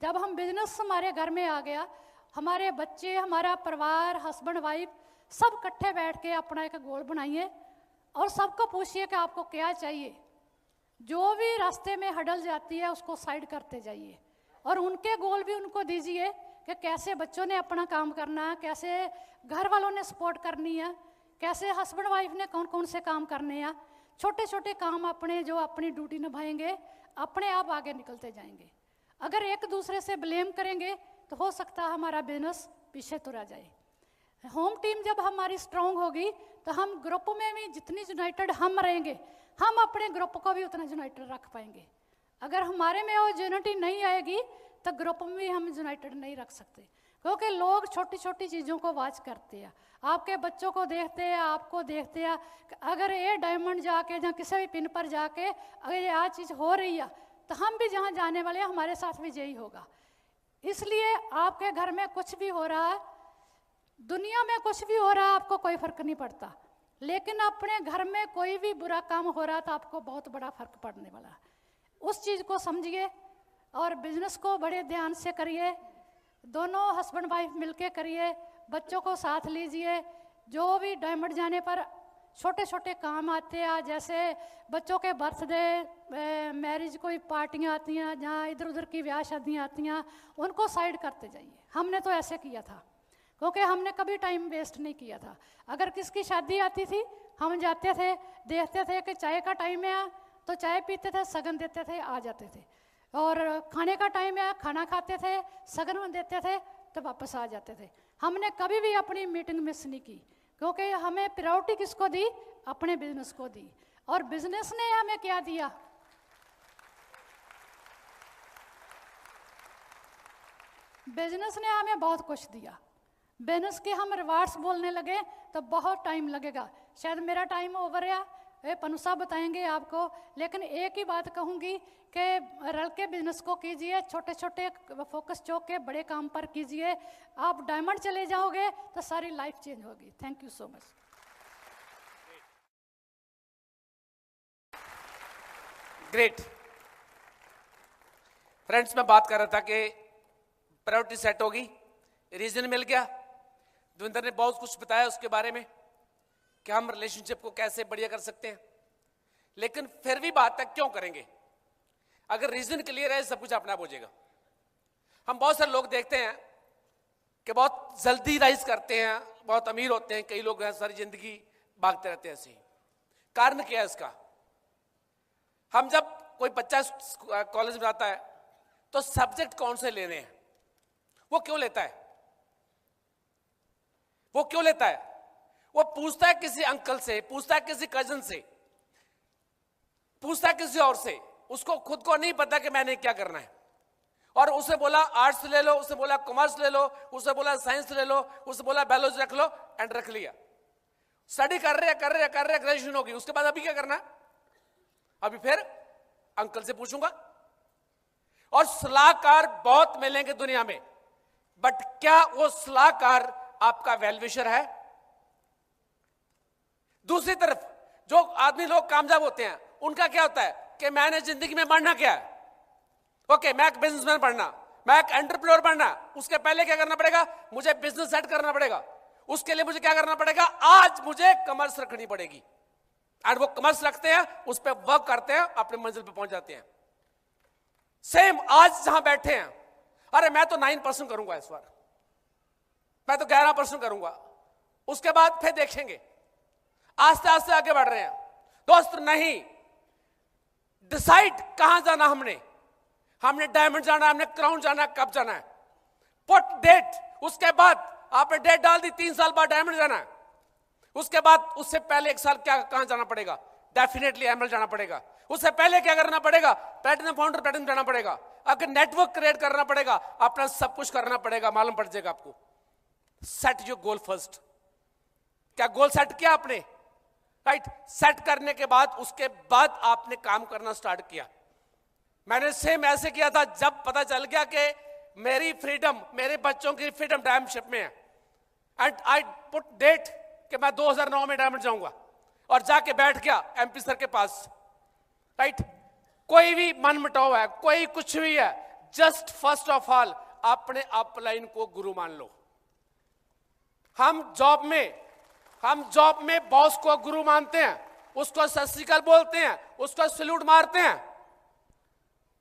जब हम बिजनेस हमारे घर में आ गया, हमारे बच्चे, हमारा परिवार, हस्बैंड वाइफ सब इकट्ठे बैठ के अपना एक गोल बनाइए और सबको पूछिए कि आपको क्या चाहिए। जो भी रास्ते में हडल जाती है उसको साइड करते जाइए और उनके गोल भी उनको दीजिए कि कैसे बच्चों ने अपना काम करना है, कैसे घर वालों ने सपोर्ट करनी है, कैसे हस्बैंड वाइफ ने कौन कौन से काम करने हैं। छोटे छोटे काम अपने जो अपनी ड्यूटी निभाएंगे अपने आप आगे निकलते जाएंगे। अगर एक दूसरे से ब्लेम करेंगे तो हो सकता है हमारा बिजनेस पीछे तुरा जाए। होम टीम जब हमारी स्ट्रांग होगी तो हम ग्रुप में भी जितनी यूनाइटेड हम रहेंगे, हम अपने ग्रुप को भी उतना यूनाइटेड रख पाएंगे। अगर हमारे में वो यूनिटी नहीं आएगी तो ग्रुप में भी हम यूनाइटेड नहीं रख सकते, क्योंकि लोग छोटी छोटी चीज़ों को वॉच करते हैं, आपके बच्चों को देखते हैं, आपको देखते हैं। अगर ये डायमंड जाके या किसी भी पिन पर जाके अगर ये आ चीज़ हो रही है तो हम भी जहाँ जाने वाले हैं हमारे साथ भी यही होगा। इसलिए आपके घर में कुछ भी हो रहा है, दुनिया में कुछ भी हो रहा है, आपको कोई फर्क नहीं पड़ता, लेकिन अपने घर में कोई भी बुरा काम हो रहा है तो आपको बहुत बड़ा फर्क पड़ने वाला है। उस चीज़ को समझिए और बिजनेस को बड़े ध्यान से करिए। दोनों हस्बैंड वाइफ मिलके करिए, बच्चों को साथ लीजिए। जो भी डायमंड जाने पर छोटे छोटे काम आते हैं, जैसे बच्चों के बर्थडे, मैरिज, कोई पार्टियां आती हैं जहाँ इधर उधर की ब्याह शादियाँ आती हैं, उनको साइड करते जाइए। हमने तो ऐसे किया था, क्योंकि हमने कभी टाइम वेस्ट नहीं किया था। अगर किसकी शादी आती थी, हम जाते थे, देखते थे कि चाय का टाइम है तो चाय पीते थे, सगन देते थे, आ जाते थे। और खाने का टाइम है, खाना खाते थे, सगन में देते थे, तो वापस आ जाते थे। हमने कभी भी अपनी मीटिंग मिस नहीं की, क्योंकि हमें प्रायोरिटी किसको दी? अपने बिजनेस को दी। और बिजनेस ने हमें क्या दिया? बिजनेस ने हमें बहुत कुछ दिया। बिजनेस के हम रिवार्ड्स बोलने लगे तो बहुत टाइम लगेगा, शायद मेरा टाइम ओवर है, पन्नू साहब बताएंगे आपको। लेकिन एक ही बात कहूँगी कि रल के बिजनेस को कीजिए, छोटे छोटे फोकस चौक के बड़े काम पर कीजिए। आप डायमंड चले जाओगे तो सारी लाइफ चेंज होगी। Thank you so much. Great friends, मैं बात कर रहा था कि प्रायोरिटी सेट होगी, रीजन मिल गया। दविंदर ने बहुत कुछ बताया उसके बारे में कि हम रिलेशनशिप को कैसे बढ़िया कर सकते हैं। लेकिन फिर भी बात है, क्यों करेंगे? अगर रीजन क्लियर है, सब कुछ अपने आप हो जाएगा। हम बहुत सारे लोग देखते हैं कि बहुत जल्दी राइज करते हैं, बहुत अमीर होते हैं, कई लोग हैं सारी जिंदगी भागते रहते हैं ऐसे ही। कारण क्या है इसका? हम जब कोई बच्चा कॉलेज में आता है तो सब्जेक्ट कौन से लेने हैं, वो क्यों लेता है? वो क्यों लेता है? वो पूछता है किसी अंकल से, पूछता है किसी कजन से, पूछता है किसी और से। उसको खुद को नहीं पता कि मैंने क्या करना है। और उसे बोला आर्ट्स ले लो, उसे बोला कॉमर्स ले लो, उसे बोला साइंस ले लो, उसे बोला बायोलॉजी रख लो, एंड रख लिया। स्टडी कर रहे ग्रेजुएशन होगी, उसके बाद अभी क्या करना है? अभी फिर अंकल से पूछूंगा। और सलाहकार बहुत मिलेंगे दुनिया में, बट क्या वो सलाहकार आपका वेलविशर है? दूसरी तरफ जो आदमी लोग कामयाब होते हैं, उनका क्या होता है कि मैंने जिंदगी में बढ़ना क्या है? ओके, मैं एक बिजनेसमैन बनना, मैं एक एंटरप्रेन्योर बनना। उसके पहले क्या करना पड़ेगा? मुझे बिजनेस सेट करना पड़ेगा। उसके लिए मुझे क्या करना पड़ेगा? आज मुझे कमर्स रखनी पड़ेगी। और वो कमर्स रखते हैं, उस पर वर्क करते हैं, अपने मंजिल पे पहुंच जाते हैं। सेम आज जहां बैठे हैं, अरे मैं तो 9% करूंगा इस बार, मैं तो 11% करूंगा, उसके बाद फिर देखेंगे। आस्ते आस्ते आगे बढ़ रहे हैं दोस्त। नहीं, डिसाइड कहां जाना हमने डायमंड जाना है, हमने क्राउन जाना है, कब जाना है? Put date. उसके बाद आपने डेट डाल दी, 3 साल बाद डायमंड जाना है। उसके बाद उससे पहले 1 साल क्या कहां जाना पड़ेगा? डेफिनेटली एमएल जाना पड़ेगा। उससे पहले क्या करना पड़ेगा? प्लैटिनम फाउंडर प्लैटिनम जाना पड़ेगा। अगर नेटवर्क क्रिएट करना पड़ेगा, अपना सब कुछ करना पड़ेगा, मालूम पड़ जाएगा आपको। Set your goal first. क्या गोल सेट किया आपने? राइट। सेट करने के बाद उसके बाद आपने काम करना स्टार्ट किया। मैंने सेम ऐसे किया था। जब पता चल गया कि मेरी फ्रीडम, मेरे बच्चों की फ्रीडम डायमंडशिप में है, एंड आई पुट डेट कि मैं 2009 में डायमंड जाऊंगा, और जाके बैठ गया एमपी सर के पास। राइट। कोई भी मन मुटाव है, कोई कुछ भी है, जस्ट फर्स्ट ऑफ ऑल अपने अपलाइन को गुरु मान लो। हम जॉब में बॉस को गुरु मानते हैं, उसको सत श्री अकाल बोलते हैं, उसको सैल्यूट मारते हैं,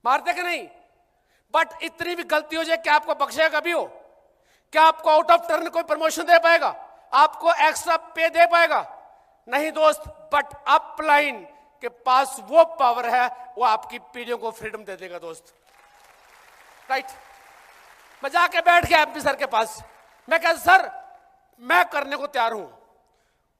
मारते कि नहीं? बट इतनी भी गलती हो जाए, क्या आपको बख्शेगा कभी हो? क्या आपको आउट ऑफ टर्न कोई प्रमोशन दे पाएगा? आपको एक्स्ट्रा पे दे पाएगा? नहीं दोस्त। बट अपलाइन के पास वो पावर है, वो आपकी पीढ़ियों को फ्रीडम दे देगा दोस्त। राइट। मैं जाके बैठ गया एमपी सर के पास। मैं कहा सर, मैं करने को तैयार हूं,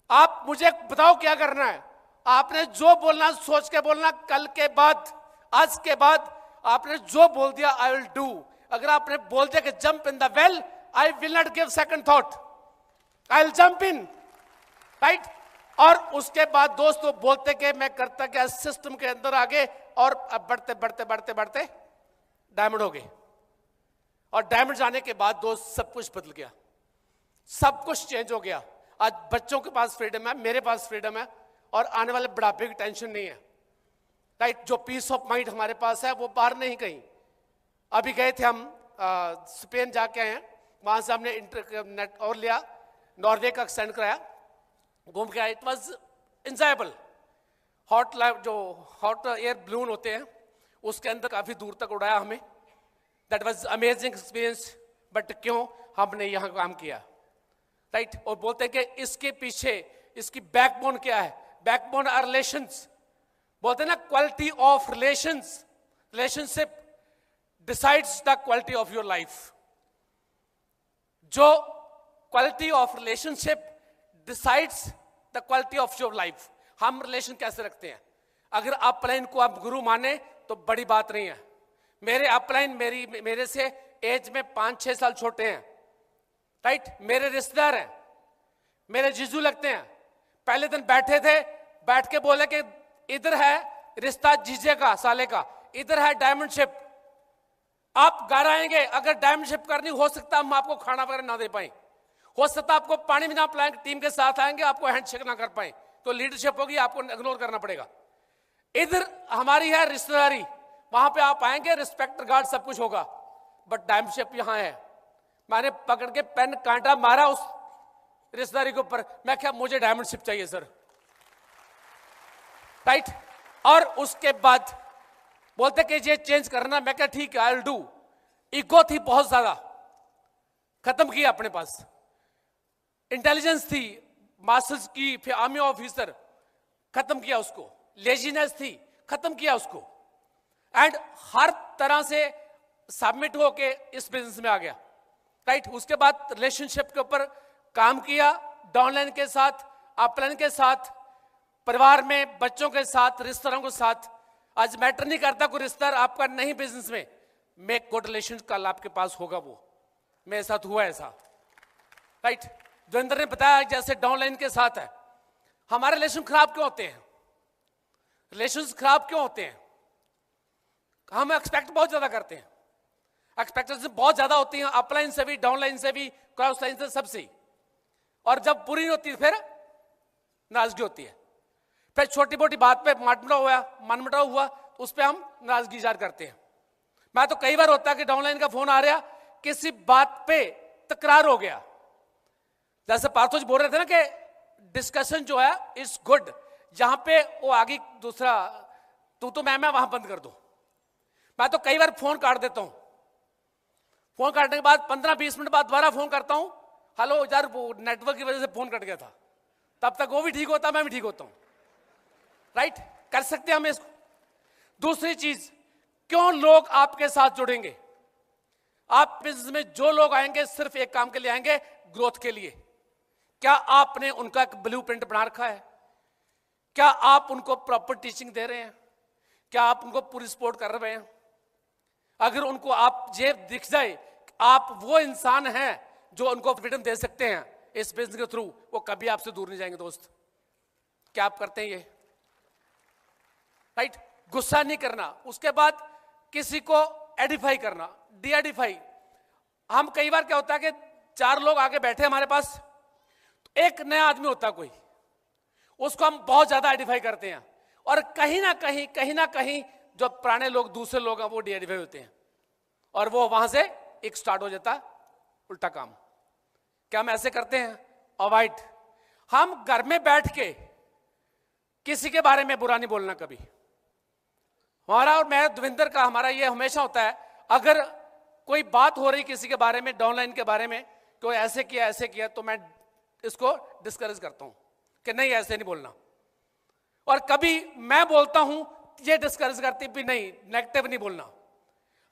आप मुझे बताओ क्या करना है। आपने जो बोलना सोच के बोलना, कल के बाद, आज के बाद आपने जो बोल दिया आई विल डू। अगर आपने बोल दिया कि jump in the well, I will not give second thought, I will jump in. Right. और उसके बाद दोस्तों बोलते कि मैं करता क्या, सिस्टम के अंदर आगे, और अब बढ़ते बढ़ते बढ़ते बढ़ते डायमंड हो गए। और डायमंड जाने के बाद दोस्त सब कुछ बदल गया, सब कुछ चेंज हो गया। आज बच्चों के पास फ्रीडम है, मेरे पास फ्रीडम है, और आने वाले बुढ़ापे की टेंशन नहीं है। राइट। जो पीस ऑफ माइंड हमारे पास है वो बाहर नहीं कहीं। अभी गए थे हम स्पेन जाके आए हैं, वहां से हमने इंटरनेट और लिया, नॉर्वे का एक्सटेंड कराया, घूम के आए। It was enjoyable. Hot life जो हॉट एयर बलून होते हैं उसके अंदर काफी दूर तक उड़ाया हमें। That was amazing experience. But क्यों हमने यहाँ काम किया, राइट? और बोलते हैं कि इसके पीछे इसकी बैकबोन क्या है? Backbone are relations. बोलते हैं ना, quality of relations, relationship decides the quality of your life. जो quality of relationship decides the quality of your life. हम रिलेशन कैसे रखते हैं? अगर अपलाइन को आप गुरु माने तो बड़ी बात नहीं है। मेरे अपलाइन मेरे से एज में 5-6 साल छोटे हैं, राइट? मेरे रिश्तेदार हैं, मेरे जीजू लगते हैं। पहले दिन बैठे थे, बैठ के बोले कि इधर है रिश्ता जीजे का, साले का, इधर है डायमंड शिप। आप घर आएंगे, अगर डायमंड शिप करनी, हो सकता हम आपको खाना वगैरह ना दे पाए, हो सकता आपको पानी भी ना पिलाएं, टीम के साथ आएंगे आपको हैंडशेक ना कर पाए, तो लीडरशिप होगी, आपको इग्नोर करना पड़ेगा। इधर हमारी है रिश्तेदारी, वहां पे आप आएंगे, रिस्पेक्ट रिगार्ड सब कुछ होगा। बट डायमंड शिप यहां है। मैंने पकड़ के पेन कांटा मारा उस रिश्तेदारी के ऊपर, मैं क्या, मुझे डायमंड शिप चाहिए सर, राइट? और उसके बाद बोलते कि ये चेंज करना, मैं क्या ठीक है, आई विल डू। ईगो थी बहुत ज्यादा, खत्म किया अपने पास। इंटेलिजेंस थी, मास्टर्स की, आर्मी ऑफिसर, खत्म किया उसको। लेजीनेस थी, खत्म किया उसको। एंड हर तरह से सबमिट होके इस बिजनेस में आ गया, राइट? उसके बाद रिलेशनशिप के ऊपर काम किया, डाउनलाइन के साथ, अपलाइन के साथ, परिवार में बच्चों के साथ, रिश्तेदारों के साथ। आज मैटर नहीं करता कोई रिश्तेदार आपका नहीं बिजनेस में, मेक गुड रिलेशन कल आपके पास होगा। वो मेरे साथ हुआ ऐसा, राइट? जोगिंदर ने बताया जैसे डाउनलाइन के साथ है। हमारे रिलेशन खराब क्यों होते हैं? रिलेशंस खराब क्यों होते हैं? हम एक्सपेक्ट बहुत ज्यादा करते हैं, एक्सपेक्टेशन बहुत ज्यादा होती है, अपलाइन से भी, डाउनलाइन से भी, क्रॉस लाइन से, सबसे। और जब पूरी नहीं होती फिर नाराजगी होती है। फिर छोटी मोटी बात पे मनमुटाव हुआ, उस पर हम नाराजगी जाहिर करते हैं। मैं तो कई बार होता है कि डाउनलाइन का फोन आ रहा, किसी बात पे तकरार हो गया, जैसे पार्थोज बोल रहे थे ना कि डिस्कशन जो है इज गुड, जहां पे वो आगे दूसरा तो मैं वहां बंद कर दूं। मैं तो कई बार फोन काट देता हूं, फोन काटने के बाद 15-20 मिनट बाद दोबारा फोन करता हूं, हेलो यार वो नेटवर्क की वजह से फोन कट गया था, तब तक वो भी ठीक होता, मैं भी ठीक होता हूं, राइट? कर सकते हैं हम इसको। दूसरी चीज, क्यों लोग आपके साथ जुड़ेंगे? आप बिजनेस में जो लोग आएंगे सिर्फ एक काम के लिए आएंगे, ग्रोथ के लिए। क्या आपने उनका एक ब्लूप्रिंट बना रखा है? क्या आप उनको प्रॉपर टीचिंग दे रहे हैं? क्या आप उनको पूरी सपोर्ट कर रहे हैं? अगर उनको आप ये दिख जाए आप वो इंसान हैं जो उनको फ्रीडम दे सकते हैं इस बिजनेस के थ्रू, वो कभी आपसे दूर नहीं जाएंगे दोस्त। क्या आप करते हैं ये, राइट? गुस्सा नहीं करना, उसके बाद किसी को एडिफाई करना, डीएडिफाई। हम कई बार क्या होता है कि 4 लोग आगे बैठे हमारे पास, तो एक नया आदमी होता कोई, उसको हम बहुत ज्यादा एडिफाई करते हैं, और कहीं ना कहीं जो पुराने लोग, दूसरे लोग हैं, वो डीएडिफाई होते हैं, और वो वहां से एक स्टार्ट हो जाता उल्टा काम। क्या हम ऐसे करते हैं? अवॉइड। हम घर में बैठ के किसी के बारे में बुरा नहीं बोलना कभी। हमारा और मैं देवेंद्र का हमारा ये हमेशा होता है, अगर कोई बात हो रही किसी के बारे में, डाउनलाइन के बारे में, कोई ऐसे किया, तो मैं इसको डिस्करेज करता हूं कि नहीं ऐसे नहीं बोलना। और कभी मैं बोलता हूं, ये डिस्करेज करती भी नहीं, नेगेटिव नहीं बोलना।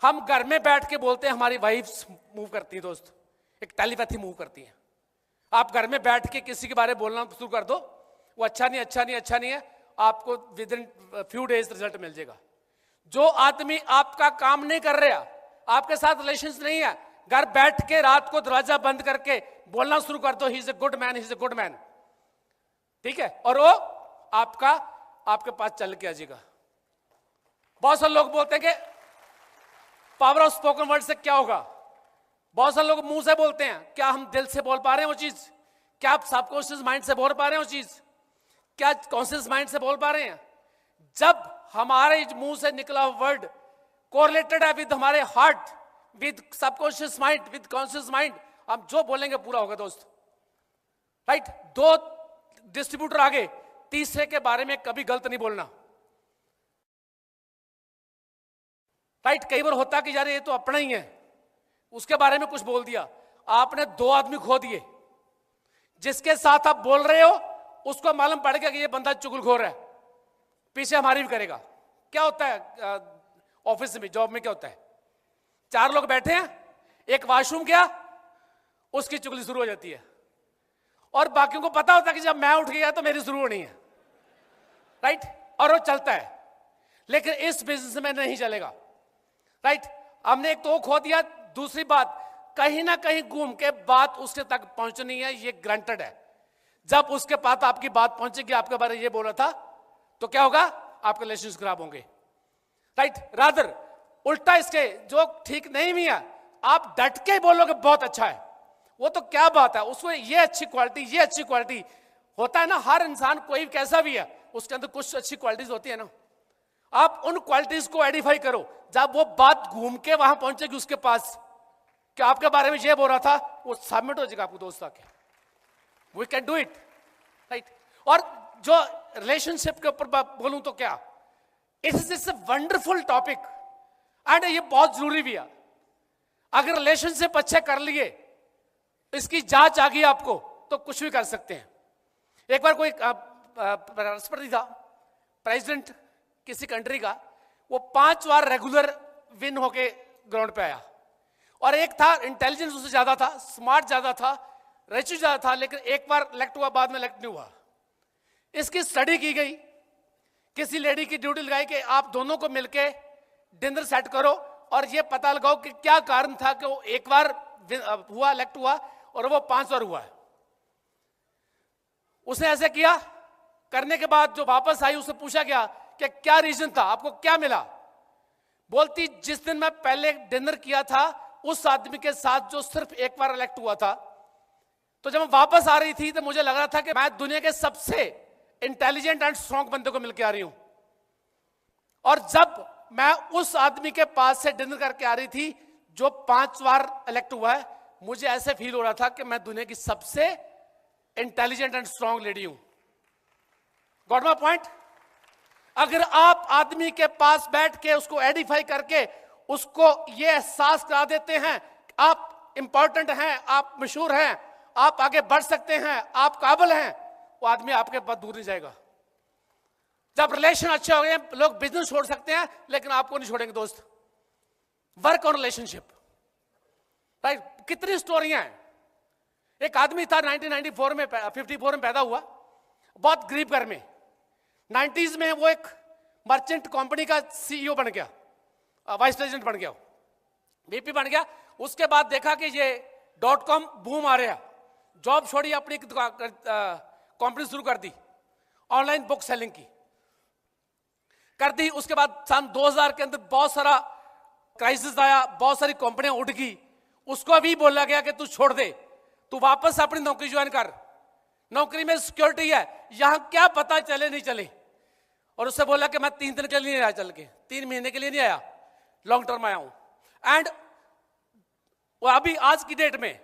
हम घर में बैठ के बोलते हैं, हमारी वाइफ्स मूव करती है दोस्त, एक टेलीपैथी मूव करती है। आप घर में बैठ के किसी के बारे में बोलना शुरू कर दो, वो अच्छा नहीं है, आपको within few days result मिल जाएगा। जो आदमी आपका काम नहीं कर रहा, आपके साथ रिलेशंस नहीं है, घर बैठ के रात को दरवाजा बंद करके बोलना शुरू कर दो, he is a good man, he is a good man, ठीक है? और वो आपके पास चल के आ जाएगा। बहुत सारे लोग बोलते हैं कि पावर ऑफ स्पोकन वर्ड से क्या होगा? बहुत सारे लोग मुंह से बोलते हैं, क्या हम दिल से बोल पा रहे हैं वो चीज? क्या आप सबकॉन्शियस माइंड से बोल पा रहे हैं वो चीज? क्या कॉन्शियस माइंड से बोल पा रहे हैं? जब हमारे मुंह से निकला वर्ड कोरिलेटेड है विद हमारे heart, with subconscious mind, with conscious mind, हम जो बोलेंगे पूरा होगा दोस्त, राइट? 2 डिस्ट्रीब्यूटर आगे, तीसरे के बारे में कभी गलत नहीं बोलना। राइट, कई बार होता कि यार ये तो अपना ही है, उसके बारे में कुछ बोल दिया, आपने 2 आदमी खो दिए। जिसके साथ आप बोल रहे हो उसको मालूम पड़ गया कि ये बंदा चुगलखोर है, पीछे हमारी भी करेगा। क्या होता है ऑफिस में, जॉब में क्या होता है, 4 लोग बैठे हैं, एक वॉशरूम गया, उसकी चुगली शुरू हो जाती है, और बाकियों को पता होता है कि जब मैं उठ गया तो मेरी शुरू होनी है। राइट, और वो चलता है। लेकिन इस बिजनेस में नहीं चलेगा। राइट, हमने एक तो खो दिया। दूसरी बात, कहीं ना कहीं घूम के बात उसके तक पहुंचनी है, ये ग्रांटेड है। जब उसके पास आपकी बात पहुंचेगी, आपके बारे में ये बोला था, तो क्या होगा, आपके रिलेशंस खराब होंगे। राइट, रादर उल्टा इसके जो ठीक नहीं भी है, आप डट के बोलोगे बहुत अच्छा है, वो तो क्या बात है, उसमें ये अच्छी क्वालिटी, ये अच्छी क्वालिटी होता है ना। हर इंसान कोई कैसा भी है, उसके अंदर कुछ अच्छी क्वालिटीज होती है ना। आप उन क्वालिटीज को आइडेंटिफाई करो। जब वो बात घूम के वहां पहुंचेगी उसके पास कि आपके बारे में ये बोल रहा था, वो सबमिट हो जाएगा आपको दोस्त आके। We can do it. Right, और जो रिलेशनशिप के ऊपर बोलूं तो क्या, it is a wonderful topic and ये बहुत जरूरी भी है। अगर रिलेशनशिप अच्छे कर लिए, इसकी जांच आ गई आपको, तो कुछ भी कर सकते हैं। एक बार कोई राष्ट्रपति था, प्रेसिडेंट किसी कंट्री का, वो 5 बार रेगुलर विन होके ग्राउंड पे आया, और एक था इंटेलिजेंस उससे ज्यादा था, स्मार्ट ज्यादा था, रिच ज्यादा था, लेकिन एक बार इलेक्ट हुआ, बाद में इलेक्ट नहीं हुआ। इसकी स्टडी की गई, किसी लेडी की ड्यूटी लगाई कि आप दोनों को मिलके डिनर सेट करो और ये पता लगाओ कि क्या कारण था कि वो एक बार हुआ, इलेक्ट हुआ, और वो 5 बार हुआ है। उसने ऐसे किया, करने के बाद जो वापस आई, उससे पूछा गया कि क्या रीजन था, आपको क्या मिला। बोलती, जिस दिन मैं पहले डिनर किया था, उस आदमी के साथ जो सिर्फ एक बार इलेक्ट हुआ था, तो जब मैं वापस आ रही थी तो मुझे लग रहा था कि मैं दुनिया के सबसे इंटेलिजेंट एंड स्ट्रॉन्ग बंदे को मिलकर आ रही हूं। और जब मैं उस आदमी के पास से डिनर करके आ रही थी जो 5 बार इलेक्ट हुआ है, मुझे ऐसे फील हो रहा था कि मैं दुनिया की सबसे इंटेलिजेंट एंड स्ट्रॉन्ग लेडी हूं। Got my point? अगर आप आदमी के पास बैठ के उसको आइडेंटिफाई करके उसको ये एहसास करा देते हैं आप इंपॉर्टेंट हैं, आप मशहूर हैं, आप आगे बढ़ सकते हैं, आप काबिल हैं, वो आदमी आपके पास दूर नहीं जाएगा। जब रिलेशन अच्छे हो गए, लोग बिजनेस छोड़ सकते हैं, लेकिन आपको नहीं छोड़ेंगे दोस्त। Work on relationship. राइट, कितनी स्टोरियां हैं। एक आदमी था 1994 में 54 में पैदा हुआ, बहुत गरीब घर में। 90s में वो एक मर्चेंट कंपनी का सीईओ बन गया, वाइस प्रेसिडेंट बन गया, वीपी बन गया। उसके बाद देखा कि ये .com बूम आ रहा, जॉब छोड़ी, अपनी कंपनी शुरू कर दी, ऑनलाइन बुक सेलिंग की कर दी। उसके बाद सन 2000 के अंदर बहुत सारा क्राइसिस आया, बहुत सारी कंपनियां उठ गई। उसको भी बोला गया कि तू छोड़ दे, तू वापस अपनी नौकरी ज्वाइन कर, नौकरी में सिक्योरिटी है, यहां क्या पता चले नहीं चले। और उससे बोला कि मैं 3 दिन के लिए नहीं आया, चल के 3 महीने के लिए नहीं आया, लॉन्ग टर्म आया हूं। एंड वो अभी आज की डेट में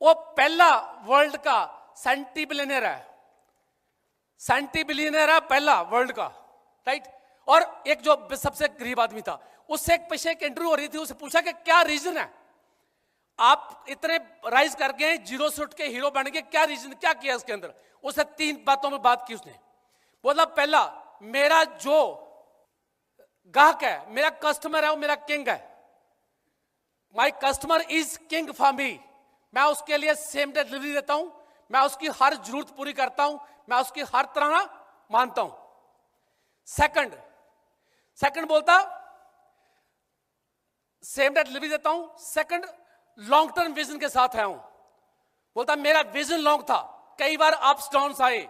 वो पहला वर्ल्ड का सेंटी बिलियनर है, सेंटी बिलियनर है पहला वर्ल्ड का। राइट, और एक जो सबसे गरीब आदमी था, उससे एक पेशे की इंटरव्यू हो रही थी, उससे पूछा कि क्या रीजन है, आप इतने राइज कर गए, जीरो से उठ के हीरो बन गए, क्या रीजन, क्या किया इसके अंदर। उसने 3 बातों में बात की। उसने बोला, पहला, मेरा जो ग्राहक है, मेरा कस्टमर है, वो मेरा किंग है। My customer is king for me. मैं उसके लिए सेम डे डिलीवरी देता हूं, मैं उसकी हर जरूरत पूरी करता हूं, मैं उसकी हर तरह मानता हूं। सेकंड बोलता, सेम डे डिलीवरी देता हूं। सेकंड, लॉन्ग टर्म विजन के साथ आया हूं। बोलता, मेरा विजन लॉन्ग था, कई बार अप्स डाउन्स आए,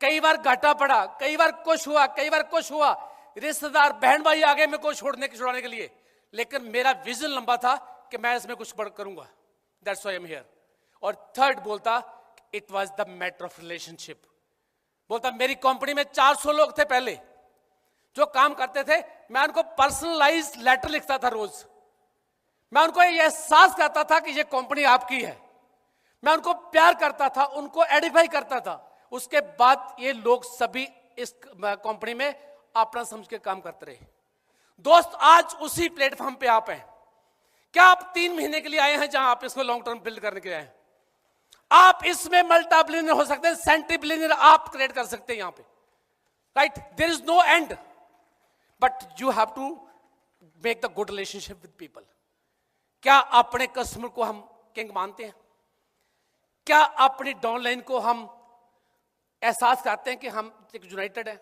कई बार घाटा पड़ा, कई बार कुछ हुआ, कई बार कुछ हुआ, रिश्तेदार बहन भाई आ गए मेरे को छुड़ाने के लिए, लेकिन मेरा विजन लंबा था कि मैं इसमें कुछ करूंगा, that's why I am here. और थर्ड बोलता, it was the matter of relationship. बोलता, मेरी कंपनी में 400 लोग थे पहले जो काम करते थे, मैं उनको पर्सनलाइज लेटर लिखता था रोज, मैं उनको ये एहसास करता था कि ये कंपनी आपकी है, मैं उनको प्यार करता था, उनको आइडेंटिफाई करता था। उसके बाद ये लोग सभी इस कंपनी में अपना समझ के काम करते रहे। दोस्त, आज उसी प्लेटफॉर्म पे आप हैं। क्या आप 3 महीने के लिए आए हैं जहां आप इसको लॉन्ग टर्म बिल्ड करने के लिए आए हैं? आप इसमें मल्टी बिलियनर हो सकते हैं, सेंटी बिलियनर आप क्रिएट कर सकते हैं यहां पे, right? There is no end, but you have to make the good relationship with people. क्या अपने कस्टमर को हम किंग मानते हैं? क्या अपनी डाउनलाइन को हम एहसास करते हैं कि हम एक यूनाइटेड है?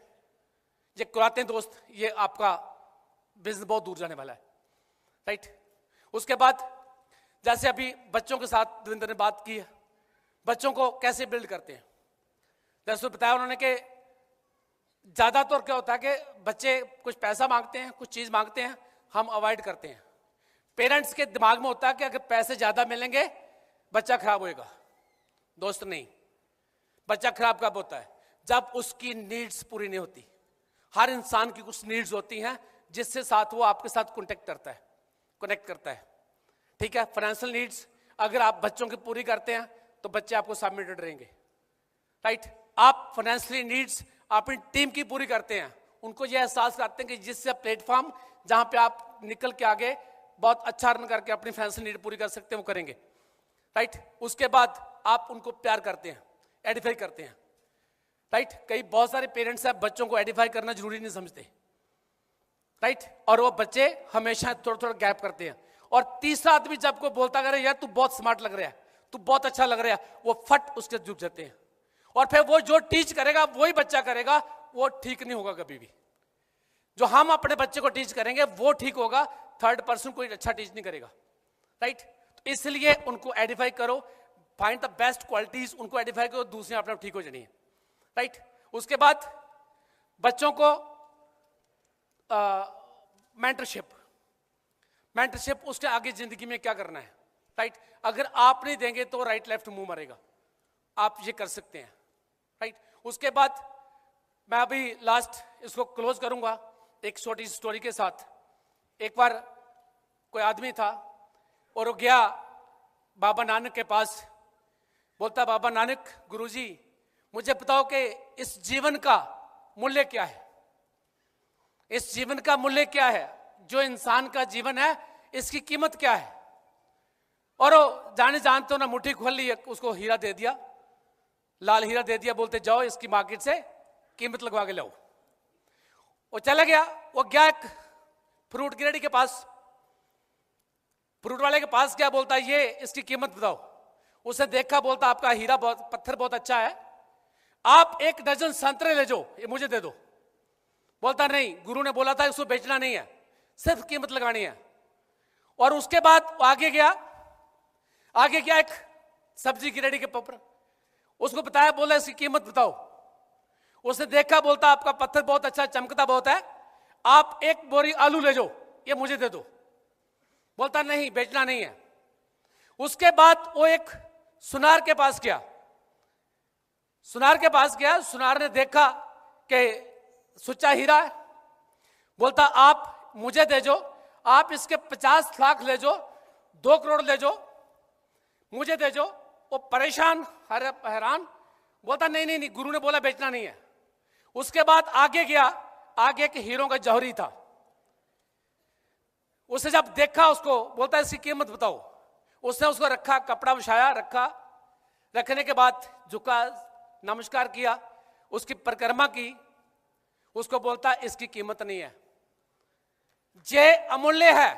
ये कराते हैं दोस्त, ये आपका बिजनेस बहुत दूर जाने वाला है, राइट? उसके बाद जैसे अभी बच्चों के साथ दविंदर ने बात की है, बच्चों को कैसे बिल्ड करते हैं। जैसे बताया उन्होंने कि ज्यादातर क्या होता है कि बच्चे कुछ पैसा मांगते हैं, कुछ चीज मांगते हैं, हम अवॉइड करते हैं। पेरेंट्स के दिमाग में होता है कि अगर पैसे ज्यादा मिलेंगे बच्चा खराब होएगा। दोस्त नहीं, बच्चा खराब कब होता है? जब उसकी नीड्स पूरी नहीं होती। हर इंसान की कुछ नीड्स होती हैं जिससे साथ वो आपके साथ कनेक्ट करता है, ठीक है? फाइनेंशियल नीड्स अगर आप बच्चों की पूरी करते हैं तो बच्चे आपको सबमिटेड रहेंगे, राइट? आप फाइनेंशियली नीड्स अपनी टीम की पूरी करते हैं, उनको यह एहसास करते हैं कि जिससे प्लेटफॉर्म जहां पे आप निकल के आगे बहुत अच्छा रन करके अपनी फाइनेंशियल नीड पूरी कर सकते हैं, वो करेंगे, राइट? उसके बाद आप उनको प्यार करते हैं, एडिफाई करते हैं, राइट? कई बहुत सारे पेरेंट्स हैं बच्चों को एडिफाई करना जरूरी नहीं समझते, राइट? और वो बच्चे हमेशा थोड़ा गैप करते हैं। और तीसरा आदमी जब कोई बोलता करे यार तू बहुत स्मार्ट लग रहा है, तू बहुत अच्छा लग रहा है, वो फट उसके झुक जाते हैं। और फिर वो जो टीच करेगा वही बच्चा करेगा, वो ठीक नहीं होगा कभी भी। जो हम अपने बच्चे को टीच करेंगे वो ठीक होगा, थर्ड पर्सन कोई अच्छा टीच नहीं करेगा, राइट? तो इसलिए उनको एडिफाई करो, फाइंड द बेस्ट क्वालिटीज, उनको एडिफाई करो, दूसरे अपने आप ठीक हो जानी है, राइट? उसके बाद बच्चों को मेंटरशिप उसके आगे जिंदगी में क्या करना है, राइट? अगर आप नहीं देंगे तो राइट लेफ्ट मुंह मरेगा, आप ये कर सकते हैं, राइट? उसके बाद मैं अभी लास्ट इसको क्लोज करूंगा एक छोटी सी स्टोरी के साथ। एक बार कोई आदमी था और वो गया बाबा नानक के पास, बोलता बाबा नानक गुरुजी मुझे बताओ कि इस जीवन का मूल्य क्या है, इस जीवन का मूल्य क्या है, जो इंसान का जीवन है इसकी कीमत क्या है? और वो जाने जानते हो ना मुट्ठी खोल ली, उसको हीरा दे दिया, लाल हीरा दे दिया, बोलते जाओ इसकी मार्केट से कीमत लगवा के लाओ। वो चला गया, वो गया एक फ्रूट की रेडी के पास, फ्रूट वाले के पास गया, बोलता ये इसकी कीमत बताओ। उसने देखा, बोलता आपका हीरा बहुत पत्थर बहुत अच्छा है, आप 1 दर्जन संतरे ले जाओ, ये मुझे दे दो। बोलता नहीं, गुरु ने बोला था इसको बेचना नहीं है, सिर्फ कीमत लगानी है। और उसके बाद आगे गया एक सब्जी की रेडी के ऊपर, उसको बताया, बोला इसकी कीमत बताओ। उसने देखा, बोलता आपका पत्थर बहुत अच्छा चमकता बहुत है, आप 1 बोरी आलू ले जाओ, ये मुझे दे दो। बोलता नहीं बेचना नहीं है। उसके बाद वो एक सुनार के पास गया, सुनार ने देखा कि सच्चा हीरा है, बोलता आप मुझे दे जो, आप इसके 50 लाख ले जो, 2 करोड़ ले जो, मुझे दे जो। वो परेशान हैरान, बोलता नहीं गुरु ने बोला बेचना नहीं है। उसके बाद आगे गया, आगे एक हीरो का जौहरी था, उसने जब देखा उसको, बोलता इसकी कीमत बताओ। उसने उसको रखा, कपड़ा बिछाया, रखने के बाद झुका, नमस्कार किया, उसकी परिक्रमा की, उसको बोलता इसकी कीमत नहीं है, ये अमूल्य है,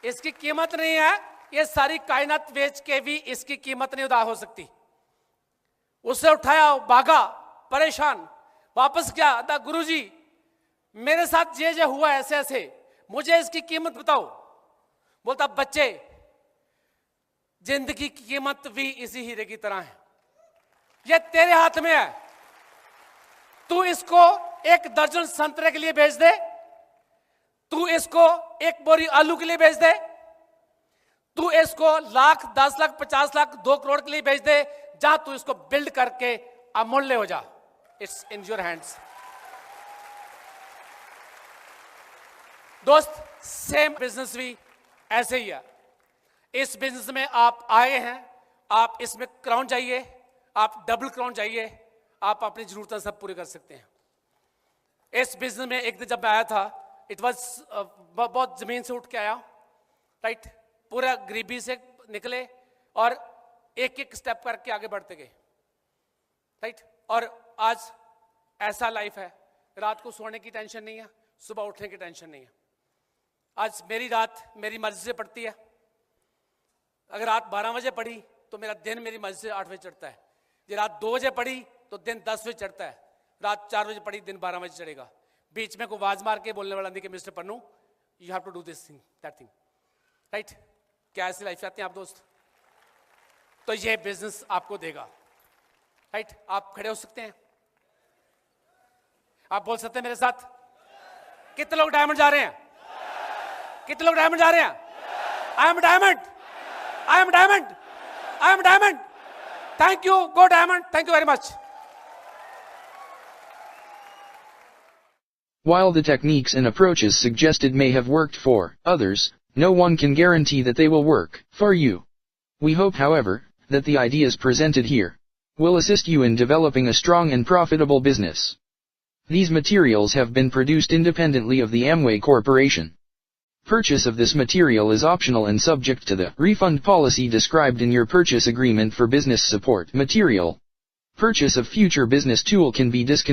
इसकी कीमत नहीं है, ये सारी कायनात बेच के भी इसकी कीमत नहीं अदा हो सकती। उससे उठाया, भागा परेशान, वापस गया, था गुरुजी मेरे साथ ये हुआ ऐसे ऐसे, मुझे इसकी कीमत बताओ। बोलता बच्चे जिंदगी की कीमत भी इसी हीरे की तरह है, ये तेरे हाथ में है, तू इसको 1 दर्जन संतरे के लिए बेच दे, तू इसको 1 बोरी आलू के लिए बेच दे, तू इसको लाख, 10 लाख, 50 लाख, 2 करोड़ के लिए बेच दे, जा तू इसको बिल्ड करके अमूल्य हो जा, इट्स इन योर हैंड्स। दोस्त सेम बिजनेस भी ऐसे ही है। इस बिजनेस में आप आए हैं, आप इसमें क्राउन चाहिए, आप डबल क्राउन चाहिए, आप अपनी जरूरतें सब पूरी कर सकते हैं। इस बिजनेस में एक दिन जब मैं आया था, इट वाज बहुत जमीन से उठ के आया, राइट, पूरा गरीबी से निकले और एक एक स्टेप करके आगे बढ़ते गए, राइट। और आज ऐसा लाइफ है, रात को सोने की टेंशन नहीं है, सुबह उठने की टेंशन नहीं है। आज मेरी रात मेरी मर्जी से पड़ती है। अगर रात 12 बजे पड़ी तो मेरा दिन मेरी मर्जी से 8 बजे चढ़ता है। ये रात 2 बजे पड़ी तो दिन 10 बजे चढ़ता है। रात 4 बजे पड़ी, दिन 12 बजे चढ़ेगा। बीच में कोई आवाज मार के बोलने वाला नहीं कि mister Pannu you have to do this thing that thing, right. क्या ऐसी लाइफ चाहते हैं आप दोस्त? तो ये बिजनेस आपको देगा, राइट। आप खड़े हो सकते हैं, आप बोल सकते हैं मेरे साथ। कितने लोग डायमंड जा रहे हैं? कितने लोग डायमंड जा रहे हैं? I am diamond, I am diamond, I am diamond. Thank you, go diamond, thank you very much. While the techniques and approaches suggested may have worked for others, no one can guarantee that they will work for you. We hope, however, that the ideas presented here will assist you in developing a strong and profitable business. These materials have been produced independently of the Amway Corporation. Purchase of this material is optional and subject to the refund policy described in your purchase agreement for business support material. Purchase of future business tool can be discontinued.